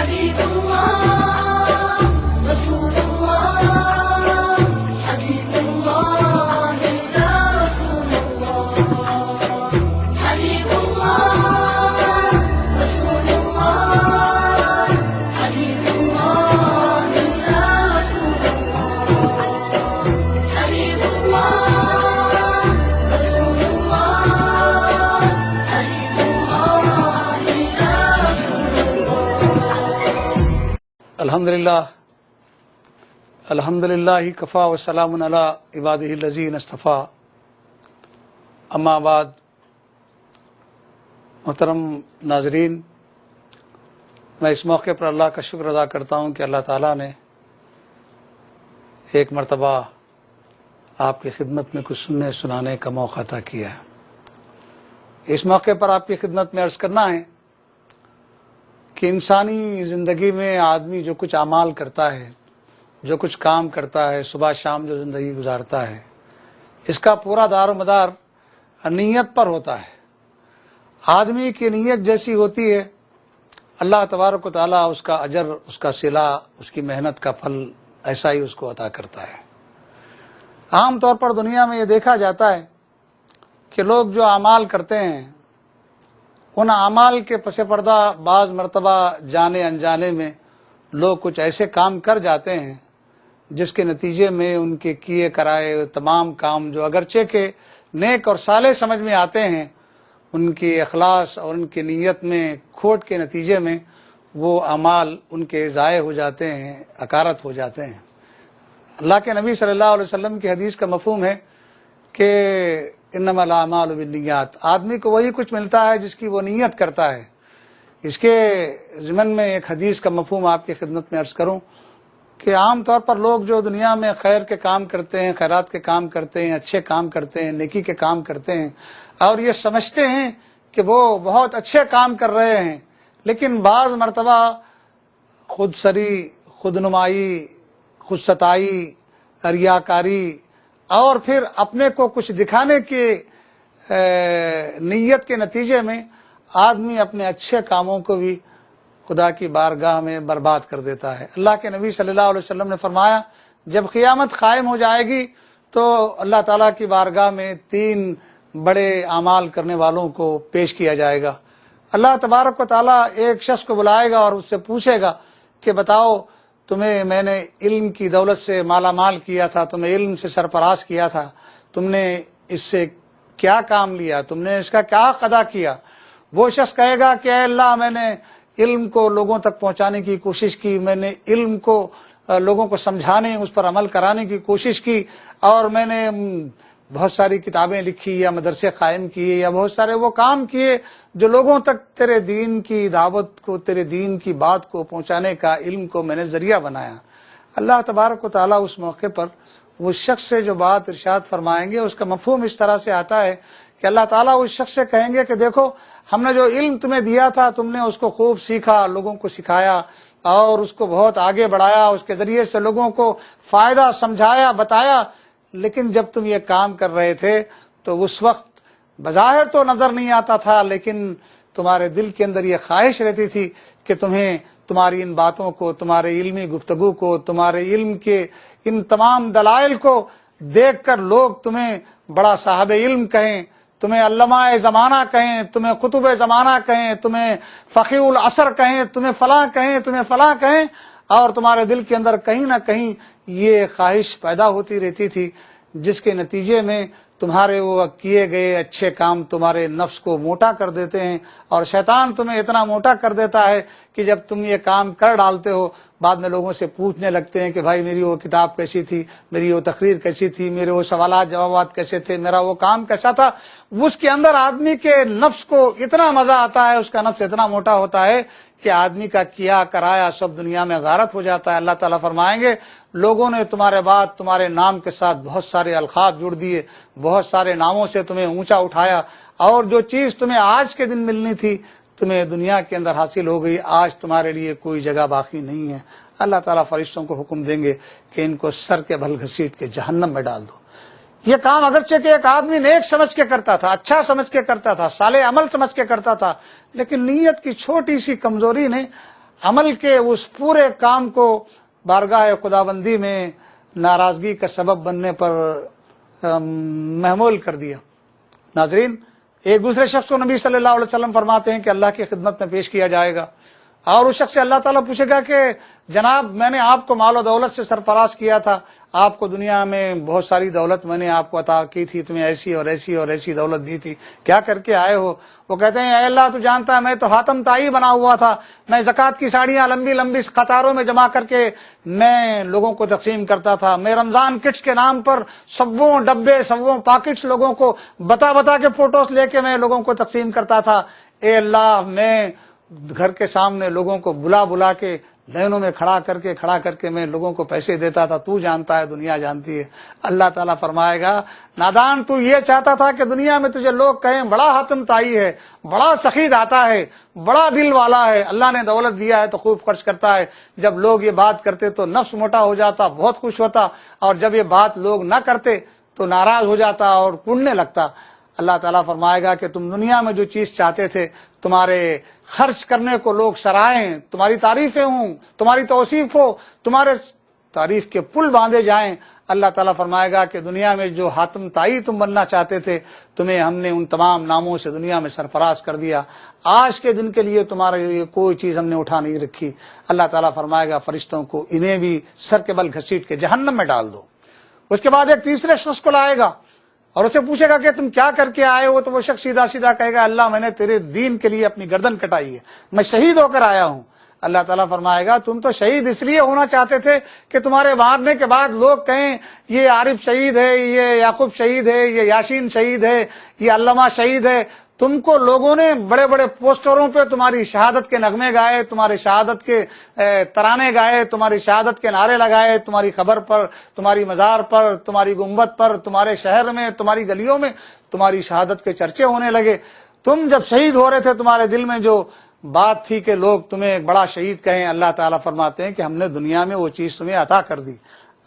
حبيب الله رسول الله حبيب الله يا رسول الله حبيب الله رسول الله حبيب الله يا رسول الله حبيب الله رسول الله حبيب الله يا رسول الله الحمد للہ کفا وسلام علی عبادہ الذین اصطفیٰ اما بعد. محترم ناظرین، میں اس موقع پر اللہ کا شکر ادا کرتا ہوں کہ اللہ تعالیٰ نے ایک مرتبہ آپ کی خدمت میں کچھ سننے سنانے کا موقع عطا کیا ہے. اس موقع پر آپ کی خدمت میں عرض کرنا ہے کہ انسانی زندگی میں آدمی جو کچھ اعمال کرتا ہے، جو کچھ کام کرتا ہے، صبح شام جو زندگی گزارتا ہے، اس کا پورا دار و مدار نیت پر ہوتا ہے. آدمی کی نیت جیسی ہوتی ہے اللہ تبارک و تعالیٰ اس کا اجر، اس کا صلہ، اس کی محنت کا پھل ایسا ہی اس کو عطا کرتا ہے. عام طور پر دنیا میں یہ دیکھا جاتا ہے کہ لوگ جو اعمال کرتے ہیں ان اعمال کے پس پردہ بعض مرتبہ جانے انجانے میں لوگ کچھ ایسے کام کر جاتے ہیں جس کے نتیجے میں ان کے کیے کرائے تمام کام جو اگرچہ کہ نیک اور صالح سمجھ میں آتے ہیں، ان کی اخلاص اور ان کی نیت میں کھوٹ کے نتیجے میں وہ اعمال ان کے ضائع ہو جاتے ہیں، اکارت ہو جاتے ہیں. اللہ کے نبی صلی اللہ علیہ وسلم کی حدیث کا مفہوم ہے کہ انما الاعمال بالنیات، آدمی کو وہی کچھ ملتا ہے جس کی وہ نیت کرتا ہے. اس کے ضمن میں ایک حدیث کا مفہوم آپ کی خدمت میں عرض کروں کہ عام طور پر لوگ جو دنیا میں خیر کے کام کرتے ہیں، خیرات کے کام کرتے ہیں، اچھے کام کرتے ہیں، نیکی کے کام کرتے ہیں اور یہ سمجھتے ہیں کہ وہ بہت اچھے کام کر رہے ہیں، لیکن بعض مرتبہ خود سری، خود نمائی، خود ستائی، ریاکاری اور پھر اپنے کو کچھ دکھانے کی نیت کے نتیجے میں آدمی اپنے اچھے کاموں کو بھی خدا کی بارگاہ میں برباد کر دیتا ہے. اللہ کے نبی صلی اللہ علیہ وسلم نے فرمایا جب قیامت قائم ہو جائے گی تو اللہ تعالیٰ کی بارگاہ میں 3 بڑے اعمال کرنے والوں کو پیش کیا جائے گا. اللہ تبارک و تعالیٰ ایک شخص کو بلائے گا اور اس سے پوچھے گا کہ بتاؤ تمہیں میں نے علم کی دولت سے مالا مال کیا تھا، تمہیں علم سے سرفراز کیا تھا، تم نے اس سے کیا کام لیا، تم نے اس کا کیا حق ادا کیا؟ وہ شخص کہے گا کہ اے اللہ، میں نے علم کو لوگوں تک پہنچانے کی کوشش کی، میں نے علم کو لوگوں کو سمجھانے، اس پر عمل کرانے کی کوشش کی، اور میں نے بہت ساری کتابیں لکھی یا مدرسے قائم کیے یا بہت سارے وہ کام کیے جو لوگوں تک تیرے دین کی دعوت کو، تیرے دین کی بات کو پہنچانے کا علم کو میں نے ذریعہ بنایا. اللہ تبارک و تعالیٰ اس موقع پر وہ شخص سے جو بات ارشاد فرمائیں گے اس کا مفہوم اس طرح سے آتا ہے کہ اللہ تعالیٰ اس شخص سے کہیں گے کہ دیکھو ہم نے جو علم تمہیں دیا تھا تم نے اس کو خوب سیکھا، لوگوں کو سکھایا اور اس کو بہت آگے بڑھایا، اس کے ذریعے سے لوگوں کو فائدہ سمجھایا، بتایا، لیکن جب تم یہ کام کر رہے تھے تو اس وقت بظاہر تو نظر نہیں آتا تھا، لیکن تمہارے دل کے اندر یہ خواہش رہتی تھی کہ تمہیں تمہاری ان باتوں کو، تمہارے علمی گفتگو کو، تمہارے علم کے ان تمام دلائل کو دیکھ کر لوگ تمہیں بڑا صاحب علم کہیں، تمہیں علامہ زمانہ کہیں، تمہیں قطب زمانہ کہیں، تمہیں فقیہ العصر کہیں، تمہیں فلاں کہیں، تمہیں فلاں کہیں، اور تمہارے دل کے اندر کہیں نہ کہیں یہ خواہش پیدا ہوتی رہتی تھی، جس کے نتیجے میں تمہارے وہ کیے گئے اچھے کام تمہارے نفس کو موٹا کر دیتے ہیں، اور شیطان تمہیں اتنا موٹا کر دیتا ہے کہ جب تم یہ کام کر ڈالتے ہو بعد میں لوگوں سے پوچھنے لگتے ہیں کہ بھائی میری وہ کتاب کیسی تھی، میری وہ تقریر کیسی تھی، میرے وہ سوالات جوابات کیسے تھے، میرا وہ کام کیسا تھا. اس کے اندر آدمی کے نفس کو اتنا مزہ آتا ہے، اس کا نفس اتنا موٹا ہوتا ہے کہ آدمی کا کیا کرایا سب دنیا میں غارت ہو جاتا ہے. اللہ تعالیٰ فرمائیں گے لوگوں نے تمہارے بعد تمہارے نام کے ساتھ بہت سارے القاب جڑ دیے، بہت سارے ناموں سے تمہیں اونچا اٹھایا، اور جو چیز تمہیں آج کے دن ملنی تھی تمہیں دنیا کے اندر حاصل ہو گئی، آج تمہارے لیے کوئی جگہ باقی نہیں ہے. اللہ تعالیٰ فرشتوں کو حکم دیں گے کہ ان کو سر کے بھل گھسیٹ کے جہنم میں ڈال دو. یہ کام اگرچہ کہ ایک آدمی نیک سمجھ کے کرتا تھا، اچھا سمجھ کے کرتا تھا، صالح عمل سمجھ کے کرتا تھا، لیکن نیت کی چھوٹی سی کمزوری نے عمل کے اس پورے کام کو بارگاہ خداوندی میں ناراضگی کا سبب بننے پر محمول کر دیا۔ ناظرین، ایک دوسرے شخص کو نبی صلی اللہ علیہ وسلم فرماتے ہیں کہ اللہ کی خدمت میں پیش کیا جائے گا، اور اس شخص سے اللہ تعالیٰ پوچھے گا کہ جناب میں نے آپ کو مال و دولت سے سرفراز کیا تھا، آپ کو دنیا میں بہت ساری دولت میں نے آپ کو عطا کی تھی، تمہیں ایسی اور ایسی اور ایسی دولت دی تھی، کیا کر کے آئے ہو؟ وہ کہتے ہیں اے اللہ تو جانتا ہے میں تو حاتم تائی بنا ہوا تھا، میں زکوٰۃ کی ساڑیاں لمبی لمبی قطاروں میں جمع کر کے میں لوگوں کو تقسیم کرتا تھا، میں رمضان کٹس کے نام پر سووں ڈبے سووں پاکٹس لوگوں کو بتا بتا کے فوٹوز لے کے میں لوگوں کو تقسیم کرتا تھا، اے اللہ میں گھر کے سامنے لوگوں کو بلا بلا کے لائنوں میں کھڑا کر کے میں لوگوں کو پیسے دیتا تھا، تو جانتا ہے دنیا جانتی ہے۔ اللہ تعالیٰ فرمائے گا نادان تو یہ چاہتا تھا کہ دنیا میں تجھے لوگ کہیں بڑا حاتم تائی ہے، بڑا سخی داتا ہے، بڑا دل والا ہے، اللہ نے دولت دیا ہے تو خوب خرچ کرتا ہے۔ جب لوگ یہ بات کرتے تو نفس موٹا ہو جاتا، بہت خوش ہوتا، اور جب یہ بات لوگ نہ کرتے تو ناراض ہو جاتا اور کڑنے لگتا۔ اللہ تعالیٰ فرمائے گا کہ تم دنیا میں جو چیز چاہتے تھے، تمہارے خرچ کرنے کو لوگ سرائیں، تمہاری تعریفیں ہوں، تمہاری توصیف ہو، تمہارے تعریف کے پل باندھے جائیں، اللہ تعالیٰ فرمائے گا کہ دنیا میں جو حاتم تائی تم بننا چاہتے تھے، تمہیں ہم نے ان تمام ناموں سے دنیا میں سرفراز کر دیا، آج کے دن کے لیے تمہارے لیے کوئی چیز ہم نے اٹھا نہیں رکھی۔ اللہ تعالیٰ فرمائے گا فرشتوں کو انہیں بھی سر کے بل گھسیٹ کے جہنم میں ڈال دو۔ اس کے بعد ایک تیسرے شخص کو لائے گا اور اسے پوچھے گا کہ تم کیا کر کے آئے ہو؟ تو وہ شخص سیدھا سیدھا کہے گا اللہ میں نے تیرے دین کے لیے اپنی گردن کٹائی ہے، میں شہید ہو کر آیا ہوں۔ اللہ تعالیٰ فرمائے گا تم تو شہید اس لیے ہونا چاہتے تھے کہ تمہارے مارنے کے بعد لوگ کہیں یہ عارف شہید ہے، یہ یعقوب شہید ہے، یہ یاسین شہید ہے، یہ علامہ شہید ہے۔ تم کو لوگوں نے بڑے بڑے پوسٹروں پہ تمہاری شہادت کے نغمے گائے، تمہاری شہادت کے ترانے گائے، تمہاری شہادت کے نعرے لگائے، تمہاری قبر پر، تمہاری مزار پر، تمہاری گنبد پر، تمہارے شہر میں، تمہاری گلیوں میں تمہاری شہادت کے چرچے ہونے لگے۔ تم جب شہید ہو رہے تھے تمہارے دل میں جو بات تھی کہ لوگ تمہیں ایک بڑا شہید کہیں، اللہ تعالیٰ فرماتے ہیں کہ ہم نے دنیا میں وہ چیز تمہیں عطا کر دی،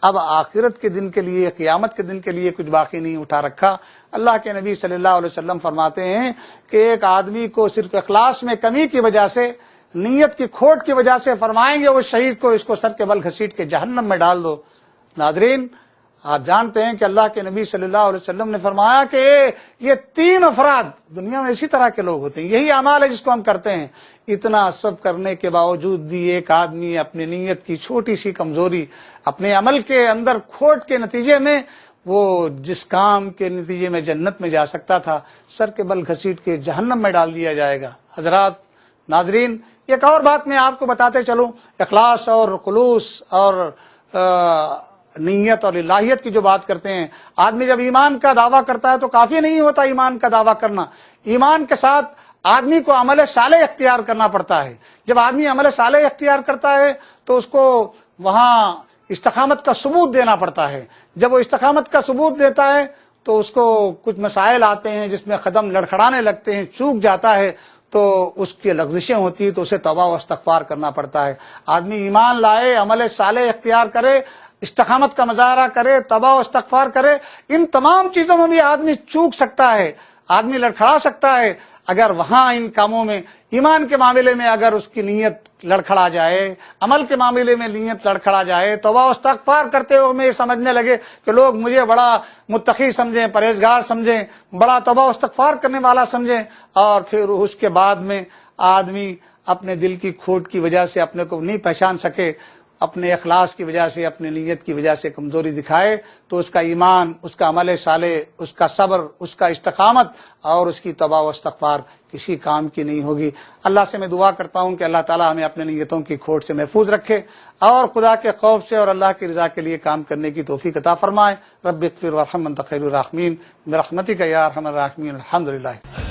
اب آخرت کے دن کے لیے، قیامت کے دن کے لیے کچھ باقی نہیں اٹھا رکھا۔ اللہ کے نبی صلی اللہ علیہ وسلم فرماتے ہیں کہ ایک آدمی کو صرف اخلاص میں کمی کی وجہ سے، نیت کی کھوٹ کی وجہ سے فرمائیں گے وہ شہید کو اس کو سر کے بل گھسیٹ کے جہنم میں ڈال دو۔ ناظرین، آپ جانتے ہیں کہ اللہ کے نبی صلی اللہ علیہ وسلم نے فرمایا کہ یہ تین افراد دنیا میں اسی طرح کے لوگ ہوتے ہیں، یہی اعمال ہے جس کو ہم کرتے ہیں۔ اتنا سب کرنے کے باوجود بھی ایک آدمی اپنی نیت کی چھوٹی سی کمزوری، اپنے عمل کے اندر کھوٹ کے نتیجے میں، وہ جس کام کے نتیجے میں جنت میں جا سکتا تھا، سر کے بل گھسیٹ کے جہنم میں ڈال دیا جائے گا۔ حضرات، ناظرین، ایک اور بات میں آپ کو بتاتے چلوں، اخلاص اور خلوص اور نیت اور الہیت کی جو بات کرتے ہیں، آدمی جب ایمان کا دعویٰ کرتا ہے تو کافی نہیں ہوتا ایمان کا دعویٰ کرنا، ایمان کے ساتھ آدمی کو عمل صالح اختیار کرنا پڑتا ہے۔ جب آدمی عمل صالح اختیار کرتا ہے تو اس کو وہاں استقامت کا ثبوت دینا پڑتا ہے۔ جب وہ استقامت کا ثبوت دیتا ہے تو اس کو کچھ مسائل آتے ہیں جس میں قدم لڑکھڑانے لگتے ہیں، چوک جاتا ہے تو اس کی لغزشیں ہوتی ہیں تو اسے توبہ و استغفار کرنا پڑتا ہے۔ آدمی ایمان لائے، عمل صالح اختیار کرے، استقامت کا مظاہرہ کرے، توبہ و استغفار کرے، ان تمام چیزوں میں بھی آدمی چوک سکتا ہے، آدمی لڑکھڑا سکتا ہے۔ اگر وہاں ان کاموں میں، ایمان کے معاملے میں اگر اس کی نیت لڑکھڑا جائے، عمل کے معاملے میں نیت لڑکھڑا جائے، توبہ و استغفار کرتے ہوئے میں یہ سمجھنے لگے کہ لوگ مجھے بڑا متقی سمجھیں، پرہیزگار سمجھیں، بڑا توبہ و استغفار کرنے والا سمجھیں، اور پھر اس کے بعد میں آدمی اپنے دل کی کھوٹ کی وجہ سے اپنے کو نہیں پہچان سکے، اپنے اخلاص کی وجہ سے، اپنے نیت کی وجہ سے کمزوری دکھائے، تو اس کا ایمان، اس کا عمل صالح، اس کا صبر، اس کا استقامت اور اس کی توبہ و استغفار کسی کام کی نہیں ہوگی۔ اللہ سے میں دعا کرتا ہوں کہ اللہ تعالی ہمیں اپنے نیتوں کی کھوٹ سے محفوظ رکھے اور خدا کے خوف سے اور اللہ کی رضا کے لیے کام کرنے کی توفیق عطا فرمائے۔ رب اغفر وارحم انت خیر الراحمین برحمتک یا ارحم الراحمین۔ الحمدللہ۔